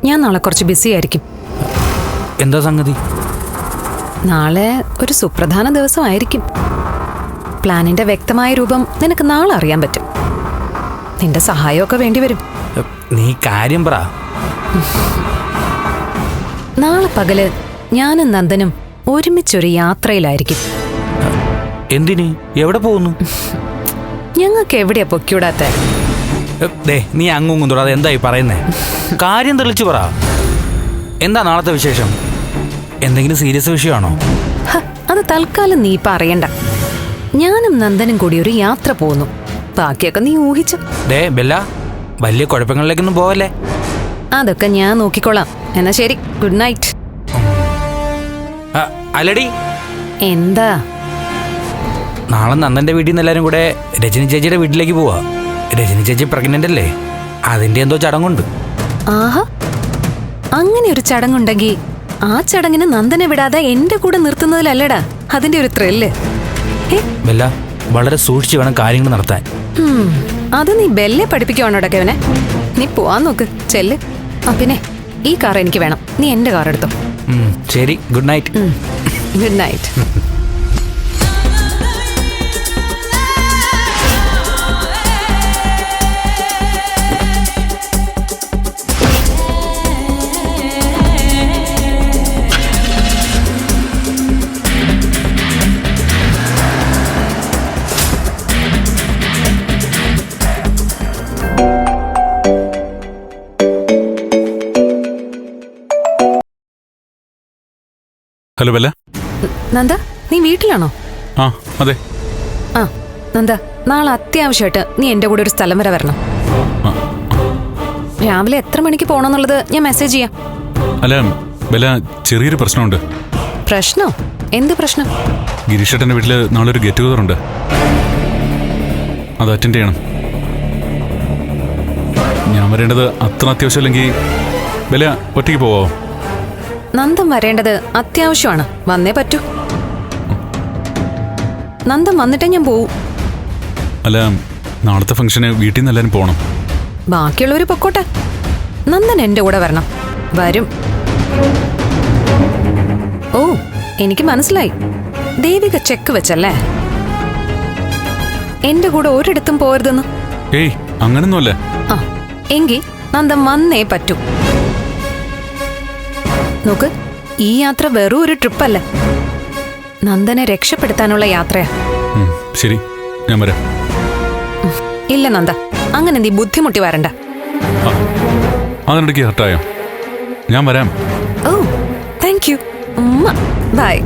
ഞാൻ നാളെ കുറച്ച് ബിസി ആയിരിക്കും. എന്താ സംഗതി? നാളെ ഒരു സുപ്രധാന ദിവസമായിരിക്കും. പ്ലാനിന്റെ വ്യക്തമായ രൂപം നിനക്ക് നാളെ അറിയാൻ പറ്റും. നിന്റെ സഹായമൊക്കെ വേണ്ടിവരും. നീ കാര്യം പറ. നാളെ പകല് ഞാനും നന്ദനും ഒരുമിച്ചൊരു യാത്രയിലായിരിക്കും. എന്തിന്? എവിടെ പോകുന്നു? ഞങ്ങൾക്ക് എവിടെയാ പൊക്കിവിടാത്ത? നീ അങ്ങും തൊടാതെ എന്തായി പറയുന്നേ? കാര്യം തെളിച്ചു പറ. എന്താ നാളത്തെ വിശേഷം? എന്തെങ്കിലും സീരിയസ് വിഷയമാണോ? അത് തൽക്കാലം നീ പറയണ്ട. ഞാനും നന്ദനും കൂടി ഒരു യാത്ര പോകുന്നു. ബാക്കിയൊക്കെ നീ ഊഹിച്ചു. ബെല്ല, വലിയ കുഴപ്പങ്ങളിലേക്കൊന്നും പോവല്ലേ? അതൊക്കെ ഞാൻ നോക്കിക്കോളാം. എന്നാ ശരി, ഗുഡ് നൈറ്റ്. അല്ലടി, എന്താ? നാളെ നന്ദന്റെ വീട്ടിൽ നിന്ന് എല്ലാരും കൂടെ രജനി ചേച്ചിയുടെ വീട്ടിലേക്ക് പോവാ. രജനി ചേച്ചി പ്രഗ്നന്റ് അല്ലേ? അതിന്റെ എന്തോ ചടങ്ങുണ്ട്. ആഹാ, അങ്ങനെ ഒരു ചടങ്ങുണ്ടെങ്കിൽ ആ ചടങ്ങിന് നന്ദനെ വിടാതെ എന്റെ കൂടെ നിർത്തുന്നതിലല്ലടാ അതിന്റെ ഒരു ത്രില്ല്. ബെല്ല, വളരെ സൂക്ഷിച്ചു വേണം കാര്യങ്ങൾ നടത്താൻ. അത് നീ ബെല്ലെ പഠിപ്പിക്കുവാണോടാ കെവനെ? നീ പോവാൻ നോക്ക്, ചെല്ല്. പിന്നെ ഈ കാർ എനിക്ക് വേണം. നീ എന്റെ കാർ എടുത്തോ. ശരി, good night. Good night. Hello Bella. Nanda, നീ വീട്ടിലാണോ? ആ, അതെ. ആ നന്ദ, നാളെ അത്യാവശ്യമായിട്ട് നീ എന്റെ കൂടെ ഒരു സ്ഥലം വരെ വരണം. രാവിലെ എത്ര മണിക്ക് പോകണമെന്നുള്ളത് ഞാൻ മെസ്സേജ് ചെയ്യാം. അല്ല ബെല്ല, ചെറിയൊരു പ്രശ്നമുണ്ട്. പ്രശ്നോ? എന്ത് പ്രശ്നം? ഗിരീഷേട്ടൻ്റെ വീട്ടിൽ നാളെ ഒരു ഗെറ്റ് ടുഗദർ ഉണ്ട്. അത് അറ്റൻഡ് ചെയ്യണം. ഞാൻ വരേണ്ടത് അത്ര അത്യാവശ്യമല്ലെങ്കിൽ ബെല്ല ഒറ്റയ്ക്ക് പോവോ? നന്ദൻ വരേണ്ടത് അത്യാവശ്യമാണ്. വന്നേ പറ്റൂ. നന്ദൻ വന്നിട്ടേ ഞാൻ പോവും. അല്ല, നാളത്തെ ഫംഗ്ഷന് വീട്ടിൽ നിന്ന് എല്ലാവരും പോകണം. ബാക്കിയുള്ളവര് പൊക്കോട്ടെ. നന്ദൻ എന്റെ കൂടെ വരണം. വരും. ഓ, എനിക്ക് മനസ്സിലായി. ദേവിക ചെക്ക് വെച്ചല്ലേ എന്റെ കൂടെ ഒരിടത്തും പോരുതെന്ന്? ഏയ്, അങ്ങനൊന്നുമല്ല. ആ, എങ്കിൽ നന്ദൻ വന്നേ പറ്റൂ. നോക്ക്, ഈ യാത്ര വെറും ഒരു ട്രിപ്പല്ല, നന്ദനെ രക്ഷപ്പെടുത്താനുള്ള യാത്രയാ. ശരി, ഞാൻ വരാം. ഇല്ല നന്ദ, അങ്ങനെ നീ ബുദ്ധിമുട്ടി വരണ്ട. അതിനിടയ്ക്ക് ഹർട്ടായോ? ഞാൻ വരാം. ഓ, താങ്ക് യു. ബൈ.